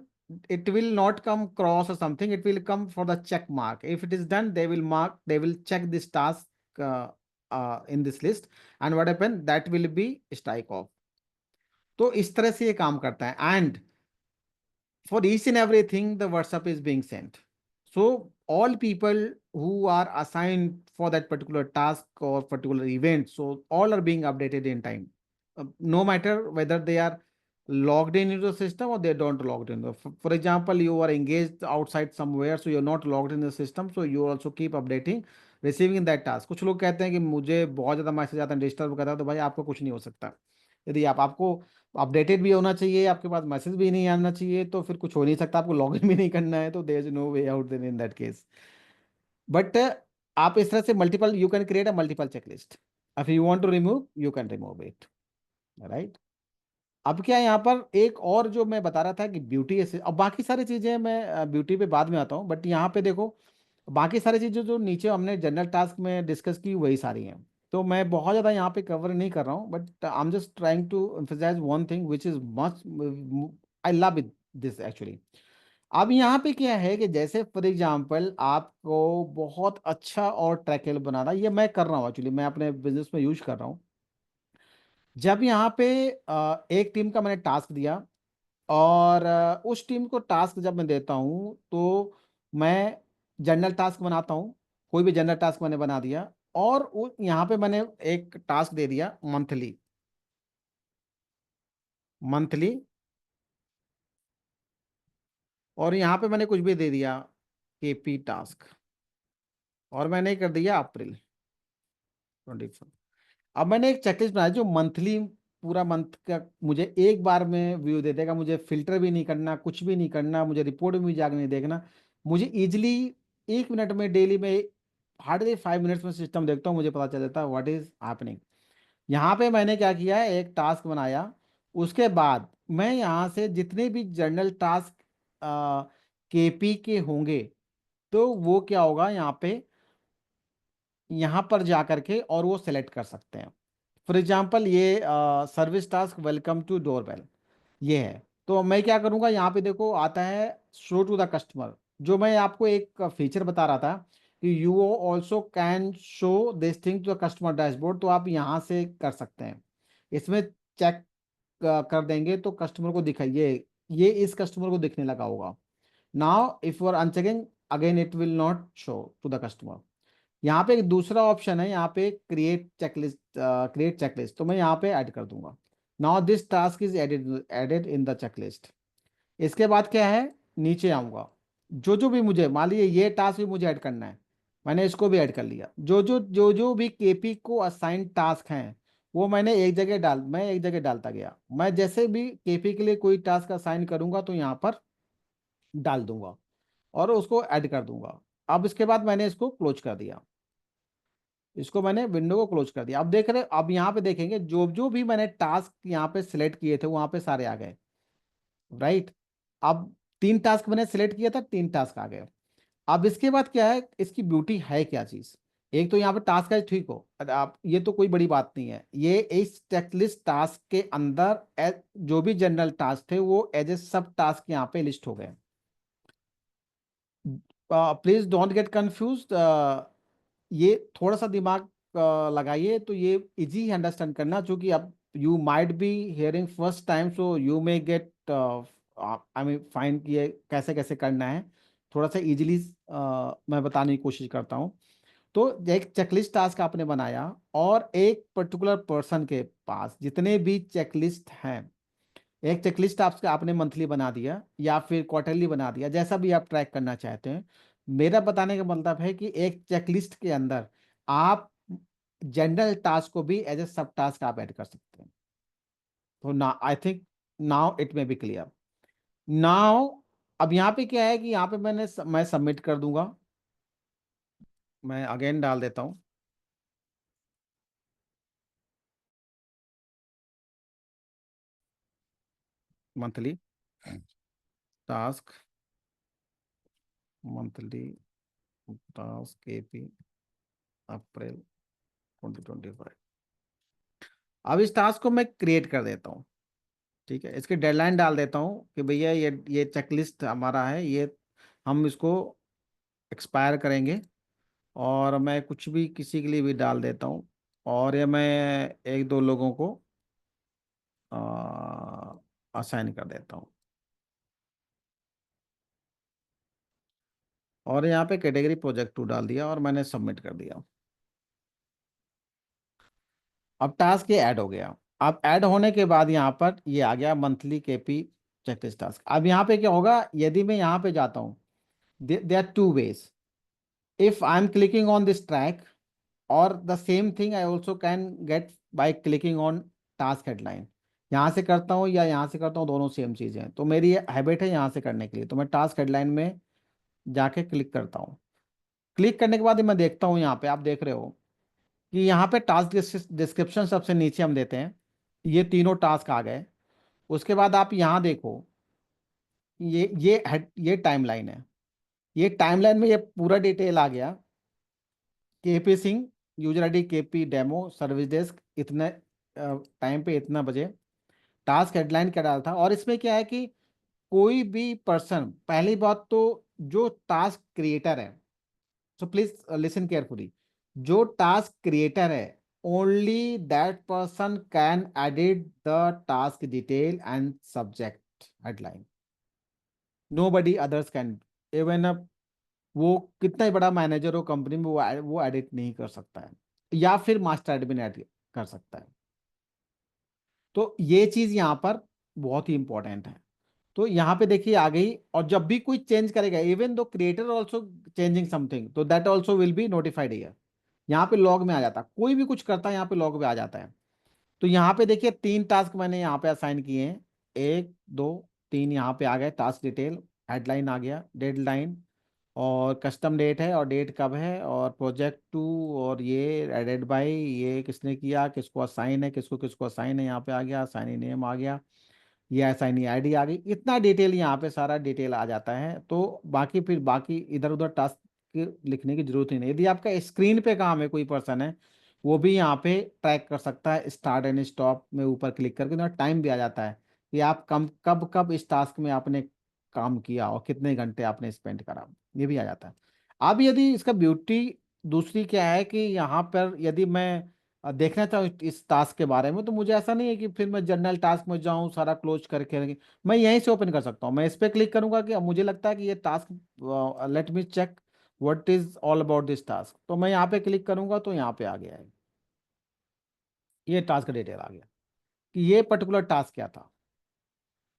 It will not come cross or something. It will come for the check mark. If it is done, they will mark. They will check this task in this list, and what happen? That will be strike off. तो इस तरह से ये काम करता है. And for each and everything, the WhatsApp is being sent. So all people who are assigned for that particular task or particular event, so all are being updated in time. No matter whether they are logged in into the system or they don't logged in. For example, you are engaged outside somewhere, so you're not logged in the system, so you also keep updating, receiving that task. कुछ लोग कहते हैं कि मुझे बहुत ज़्यादा message आता है, डिस्टर्ब करता है, तो भाई आपको कुछ नहीं हो सकता। यदि आपको अपडेटेड भी होना चाहिए, आपके पास मैसेज भी नहीं आना चाहिए, तो फिर कुछ हो नहीं सकता, आपको लॉग इन भी नहीं करना है, तो there is no way out in that case. But आप इस तरह से multiple, you can create a multiple checklist, if you want to remove you can remove it, right. अब क्या है यहाँ पर एक और जो मैं बता रहा था कि ब्यूटी ऐसे, अब बाकी सारी चीजें मैं ब्यूटी पे बाद में आता हूँ, बट यहाँ पे देखो बाकी सारी चीजें जो नीचे हमने जनरल टास्क में डिस्कस की वही सारी हैं, तो मैं बहुत ज्यादा यहाँ पे कवर नहीं कर रहा हूँ, but I am just trying to emphasize one thing which is much, I love it this actually. अब यहाँ पे क्या है कि जैसे फॉर एग्जाम्पल आपको बहुत अच्छा और ट्रैकेबल बनाना, ये मैं कर रहा हूँ एक्चुअली, मैं अपने बिजनेस में यूज कर रहा हूँ। जब यहाँ पे एक टीम का मैंने टास्क दिया, और उस टीम को टास्क जब मैं देता हूँ तो मैं जनरल टास्क बनाता हूँ, कोई भी जनरल टास्क मैंने बना दिया, और यहाँ पे मैंने एक टास्क दे दिया मंथली, मंथली, और यहाँ पे मैंने कुछ भी दे दिया केपी टास्क, और मैंने कर दिया अप्रैल 24। अब मैंने एक चेकलिस्ट बनाया जो मंथली, पूरा मंथ का मुझे एक बार में व्यू दे देगा, मुझे फिल्टर भी नहीं करना, कुछ भी नहीं करना, मुझे रिपोर्ट भी जाके नहीं देखना, मुझे इजिली 1 मिनट में डेली में, हार्डली 5 मिनट्स में सिस्टम देखता हूँ, मुझे पता चल जाता है व्हाट इज हैपनिंग। यहाँ पे मैंने क्या किया है, एक टास्क बनाया, उसके बाद मैं यहाँ से जितने भी जनरल टास्क केपी के होंगे, तो वो क्या होगा यहाँ पे, यहाँ पर जा करके और वो सेलेक्ट कर सकते हैं। फॉर एग्जाम्पल ये service task welcome to doorbell, ये है, तो मैं क्या करूंगा, यहाँ पे देखो आता है शो टू द कस्टमर, जो मैं आपको एक फीचर बता रहा था कि you also can show this thing to the customer dashboard, तो आप यहाँ से कर सकते हैं, इसमें चेक कर देंगे तो कस्टमर को दिखाइए, ये इस कस्टमर को दिखने लगा होगा। Now if you are unchecking again it will not show to the customer. यहाँ पे एक दूसरा ऑप्शन है, यहाँ पे क्रिएट चेकलिस्ट, क्रिएट चेकलिस्ट, तो मैं यहाँ पे ऐड कर दूंगा। Now this task is added added in the checklist. इसके बाद क्या है, नीचे आऊंगा, जो भी मुझे, मान लीजिए ये टास्क भी मुझे ऐड करना है, मैंने इसको भी ऐड कर लिया, जो भी केपी को असाइन टास्क हैं वो मैंने एक जगह मैं एक जगह डालता गया, मैं जैसे भी केपी के लिए कोई टास्क असाइन करूंगा तो यहाँ पर डाल दूंगा और उसको ऐड कर दूंगा। अब इसके बाद मैंने इसको क्लोज कर दिया, इसको मैंने विंडो को क्लोज कर दिया। अब देख रहे, अब यहाँ पे देखेंगे जो जो भी मैंने टास्क यहाँ पे सिलेक्ट किए थे वहां पे सारे आ गए, राइट। अब 3 टास्क मैंने सिलेक्ट किया था, 3 टास्क आ गए। अब इसके बाद क्या है, इसकी ब्यूटी है क्या चीज, एक तो यहाँ पे टास्क है, ठीक हो, आप ये तो कोई बड़ी बात नहीं है, ये इस चेकलिस्ट टास्क के अंदर जो भी जनरल टास्क थे वो एज ए सब टास्क यहाँ पे लिस्ट हो गए। प्लीज डोंट गेट कंफ्यूज, ये थोड़ा सा दिमाग लगाइए तो ये इजी अंडरस्टैंड करना, क्योंकि अब you might be hearing first time, so you may gate I mean find कि ये कैसे कैसे करना है, थोड़ा सा इजीली मैं बताने की कोशिश करता हूँ। तो एक चेकलिस्ट टास्क आपने बनाया, और एक पर्टिकुलर पर्सन के पास जितने भी चेकलिस्ट हैं, एक चेकलिस्ट आपने मंथली बना दिया या फिर क्वार्टरली बना दिया, जैसा भी आप ट्रैक करना चाहते हैं। मेरा बताने का मतलब है कि एक चेकलिस्ट के अंदर आप जनरल टास्क को भी एज ए सब टास्क आप ऐड कर सकते हैं। तो ना I think now it may be clear. Now अब यहाँ पे क्या है कि यहाँ पे मैं सबमिट कर दूंगा, मैं अगेन डाल देता हूँ monthly task, monthly task AP April 2025। अब इस टास्क को मैं क्रिएट कर देता हूँ, ठीक है, इसकी डेडलाइन डाल देता हूँ कि भैया ये चेकलिस्ट हमारा है, ये हम इसको एक्सपायर करेंगे, और मैं कुछ भी किसी के लिए भी डाल देता हूँ, और ये मैं एक दो लोगों को असाइन कर देता हूँ, और यहाँ पे कैटेगरी प्रोजेक्ट 2 डाल दिया और मैंने सबमिट कर दिया। अब टास्क ये ऐड हो गया। अब ऐड होने के बाद यहाँ पर ये आ गया मंथली केपी चेकलिस्ट टास्क। अब यहाँ पे क्या होगा, यदि मैं यहाँ पे जाता हूँ, there are two ways. If I'm clicking on this track, or the same thing I also can get by clicking on task headline. यहाँ से करता हूँ या यहाँ से करता हूँ, दोनों सेम चीज़ें हैं। तो मेरी हैबिट है यहाँ से करने के लिए, तो मैं टास्क हेडलाइन में जाके क्लिक करता हूँ। क्लिक करने के बाद मैं देखता हूँ, यहाँ पे आप देख रहे हो कि यहाँ पे टास्क डिस्क्रिप्शन सबसे नीचे हम देते हैं, ये तीनों टास्क आ गए। उसके बाद आप यहाँ देखो, ये टाइमलाइन है। ये टाइमलाइन में ये पूरा डिटेल आ गया, KP Singh, user ID KP demo, service desk, इतने टाइम पे इतना बजे, टास्क हेडलाइन क्या डाला था। और इसमें क्या है कि कोई भी पर्सन, पहली बात तो जो टास्क क्रिएटर है, सो प्लीज लिसन केयरफुली, जो टास्क क्रिएटर है, only that person can edit the task detail and subject headline, nobody others can. Even वो कितना ही बड़ा मैनेजर हो कंपनी में, वो एडिट नहीं कर सकता है, या फिर मास्टर एडमिन एडिट कर सकता है। तो ये चीज यहाँ पर बहुत ही इंपॉर्टेंट है। तो यहाँ पे देखिए आ गई, और जब भी कोई चेंज करेगा, even though creator also changing something, तो that also will be notified here. यहाँ पे लॉग में आ जाता है, कोई भी कुछ करता है यहाँ पे लॉग में आ जाता है। तो यहाँ पे देखिए 3 टास्क मैंने यहाँ पे असाइन किए हैं, 1 2 3, यहाँ पे आ गए टास्क डिटेल, हेडलाइन आ गया, डेडलाइन, और कस्टम डेट है, और डेट कब है, और प्रोजेक्ट टू, और ये एडेड बाय, ये किसने किया, किसको असाइन है, किसको किसको असाइन है, यहाँ पे आ गया, असाइनी नेम आ गया, ये असाइनी आईडी आ गई। इतना डिटेल यहाँ पे सारा डिटेल आ जाता है। तो बाकी फिर बाकी इधर उधर टास्क लिखने की जरूरत ही नहीं। यदि आपका स्क्रीन पे काम है, कोई पर्सन है, वो भी यहाँ पे ट्रैक कर सकता है, स्टार्ट एंड स्टॉप में ऊपर क्लिक करके ना टाइम भी आ जाता है कि आप कम कब कब इस टास्क में आपने काम किया और कितने घंटे आपने स्पेंड करा, ये भी आ जाता है। अब यदि इसका ब्यूटी दूसरी क्या है कि यहाँ पर यदि मैं देखना चाहूँ इस टास्क के बारे में, तो मुझे ऐसा नहीं है कि फिर मैं जनरल टास्क में जाऊँ, सारा क्लोज करके, मैं यहीं से ओपन कर सकता हूँ। मैं इस पर क्लिक करूंगा कि अब मुझे लगता है कि ये task, let me check what is all about this task, तो मैं यहाँ पे क्लिक करूंगा तो यहाँ पे आ गया है, ये टास्क डिटेल आ गया कि ये पर्टिकुलर टास्क क्या था।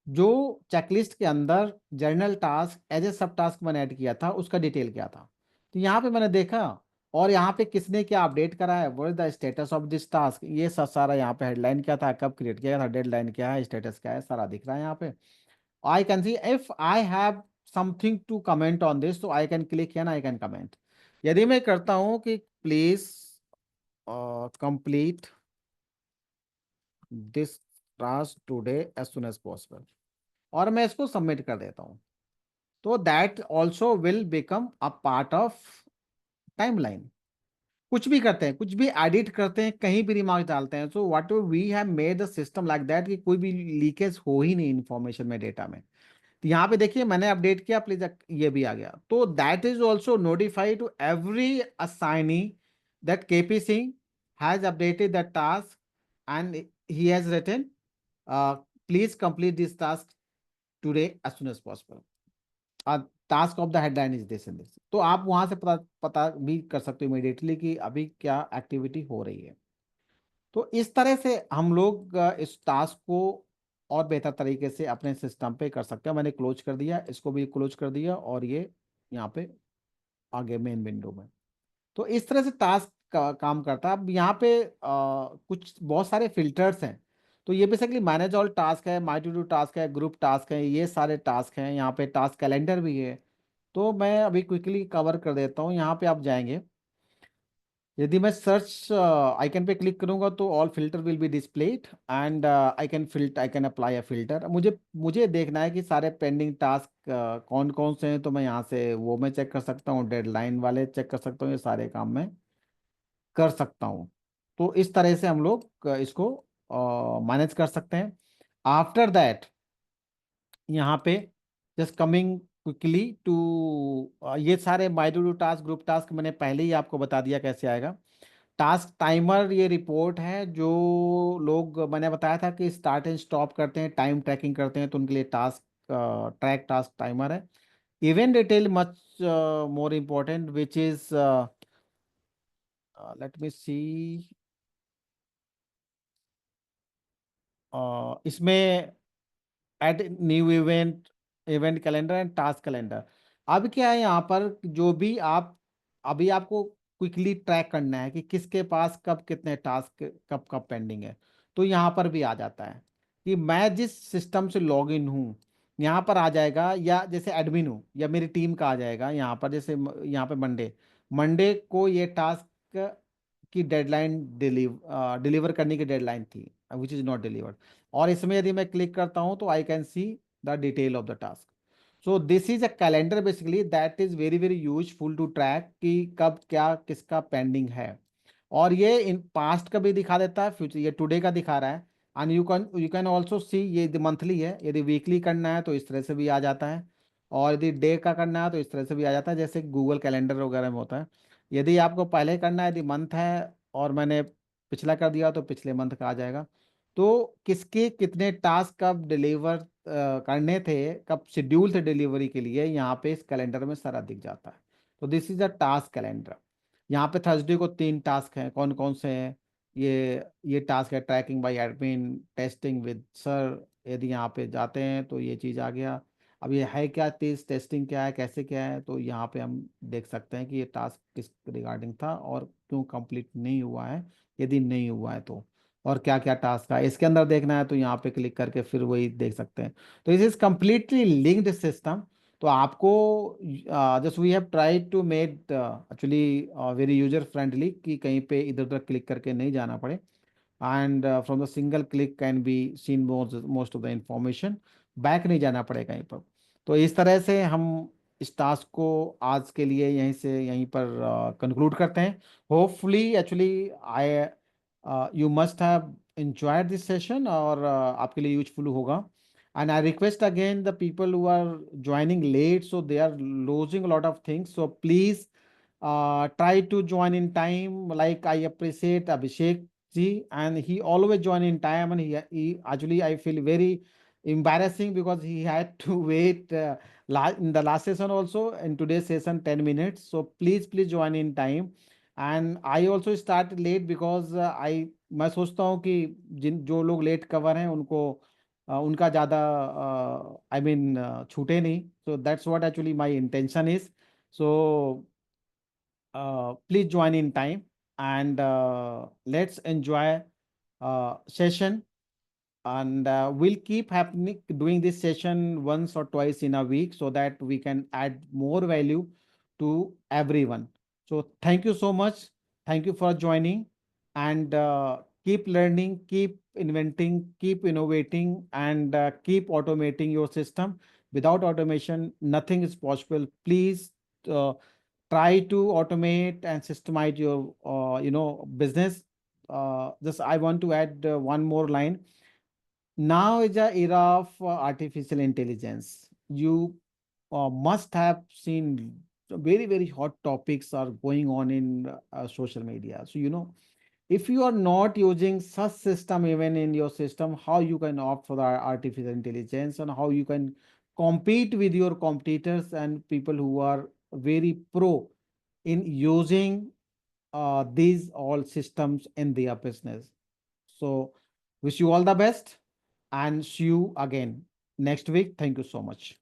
जो चेकलिस्ट के अंदर जर्नल टास्क एज ए सब टास्क मैंने ऐड किया था, उसका डिटेल क्या था। तो यहाँ पे मैंने देखा, और यहाँ पे किसने क्या अपडेट करा है, what is the status of this task, ये सब सारा यहाँ पे हेडलाइन क्या था, कब क्रिएट किया था, डेडलाइन क्या है, स्टेटस क्या है, सारा दिख रहा है यहाँ पे। I can see if I have something to comment on this, तो I can click and I can comment. यदि मैं करता हूँ कि please complete this task today as soon as possible, और मैं इसको सबमिट कर देता हूँ, तो that also will become a part of timeline. कुछ भी करते हैं, कुछ भी एडिट करते हैं, कहीं भी रिमार्क डालते हैं, so what we have made the system like that कि कोई भी लीकेज हो ही नहीं इन्फॉर्मेशन में, डेटा में। तो यहाँ पे देखिए मैंने अपडेट किया, प्लीज ये भी आ गया, तो that is also notified to every assignee that KP Singh has updated the task and he has written please complete this task today as soon as possible, task of the headline is this and this. तो आप वहां से पता पता भी कर सकते हो इमीडिएटली कि अभी क्या एक्टिविटी हो रही है। तो इस तरह से हम लोग इस टास्क को और बेहतर तरीके से अपने सिस्टम पे कर सकते हैं। मैंने क्लोज कर दिया, इसको भी क्लोज कर दिया, और ये यहाँ पे आगे मेन विंडो में। तो इस तरह से टास्क का काम करता है। अब यहाँ पे कुछ बहुत सारे फिल्टर्स हैं। तो ये बेसिकली मैनेज ऑल टास्क है, माई टू डू टास्क है, ग्रुप टास्क है, ये सारे टास्क हैं। यहाँ पे टास्क कैलेंडर भी है। तो मैं अभी क्विकली कवर कर देता हूँ। यहाँ पे आप जाएंगे, यदि मैं सर्च आइकन पे क्लिक करूंगा तो all filter will be displayed, and I can apply a filter. मुझे मुझे देखना है कि सारे पेंडिंग टास्क कौन कौन से हैं, तो मैं यहाँ से वो मैं चेक कर सकता हूँ, डेडलाइन वाले चेक कर सकता हूँ, ये सारे काम मैं कर सकता हूँ। तो इस तरह से हम लोग इसको मैनेज कर सकते हैं। आफ्टर दैट यहाँ पे जस्ट कमिंग क्विकली टू, ये सारे my to do task, group task मैंने पहले ही आपको बता दिया कैसे आएगा। टास्क टाइमर ये रिपोर्ट है, जो लोग मैंने बताया था कि स्टार्ट एंड स्टॉप करते हैं, टाइम ट्रैकिंग करते हैं, तो उनके लिए टास्क ट्रैक टास्क टाइमर है। Event detail much more important which is, let me see, इसमें add new event, event calendar and task calendar. अब क्या है यहाँ पर, जो भी आप अभी आपको क्विकली ट्रैक करना है कि किसके पास कब कितने टास्क कब कब पेंडिंग है, तो यहाँ पर भी आ जाता है कि मैं जिस सिस्टम से लॉग इन हूँ यहाँ पर आ जाएगा, या जैसे एडमिन हूँ या मेरी टीम का आ जाएगा यहाँ पर, जैसे यहाँ पे मंडे, मंडे को ये टास्क की डेडलाइन डिलीवर करने की डेडलाइन थी, विच इज नॉट डिलीवर्ड। और इसमें यदि मैं क्लिक करता हूं तो I can see the detail of the task. So this is a calendar basically that is very very useful to track कि कब क्या किसका पेंडिंग है। और ये इन पास्ट का भी दिखा देता है, फ्यूचर ये टुडे का दिखा रहा है। And you can also see, ये मंथली है, यदि वीकली करना है तो इस तरह से भी आ जाता है, और यदि डे का करना है तो इस तरह से भी आ जाता है, जैसे गूगल कैलेंडर वगैरह में होता है। यदि आपको पहले करना है, यदि मंथ है और मैंने पिछला कर दिया तो पिछले मंथ का आ जाएगा। तो किसके कितने टास्क कब डिलीवर करने थे, कब शेड्यूल थे डिलीवरी के लिए, यहाँ पे इस कैलेंडर में सारा दिख जाता है। तो this is a task calendar. यहाँ पे थर्सडे को 3 टास्क हैं, कौन कौन से हैं, ये टास्क है tracking by admin, testing with sir. यदि यहाँ पे जाते हैं तो ये चीज़ आ गया। अब ये है क्या, तेज टेस्टिंग क्या है, कैसे क्या है, तो यहाँ पे हम देख सकते हैं कि ये टास्क किस रिगार्डिंग था और क्यों कंप्लीट नहीं हुआ है, यदि नहीं हुआ है तो, और क्या क्या टास्क है इसके अंदर देखना है तो यहाँ पे क्लिक करके फिर वही देख सकते हैं। तो इस इज कम्प्लीटली लिंक्ड सिस्टम। तो आपको just we have tried to made actually very user friendly, कि कहीं पे इधर उधर क्लिक करके नहीं जाना पड़े, and from the single click can be seen most of the information, back नहीं जाना पड़े कहीं पर। तो इस तरह से हम इस टास्क को आज के लिए यहीं से यहीं पर कंक्लूड करते हैं। Hopefully actually I you must have enjoyed this session, और आपके लिए यूजफुल होगा। and I request again the people who are joining late, so they are losing a lot of things, so please try to join in time. Like I appreciate Abhishek ji, and he always join in time, and he actually I feel very embarrassing because he had to wait in the last session also, in today's session 10 minutes. So please join in time. And I also start late because मैं सोचता हूँ कि जिन जो लोग late cover हैं उनको उनका ज़्यादा आई मीन छूटे नहीं, so that's what actually my intention is. So please join in time, and let's enjoy session, and we'll keep happening doing this session once or twice in a week so that we can add more value to everyone. So thank you so much, thank you for joining, and keep learning, keep inventing, keep innovating, and keep automating your system. Without automation nothing is possible. Please uh, try to automate and systemize your business. Just I want to add one more line. Now is the era of artificial intelligence. You must have seen very very hot topics are going on in social media. So if you are not using such system even in your system, how you can opt for the artificial intelligence, and how you can compete with your competitors and people who are very pro in using these all systems in their business. So wish you all the best, and see you again next week. Thank you so much.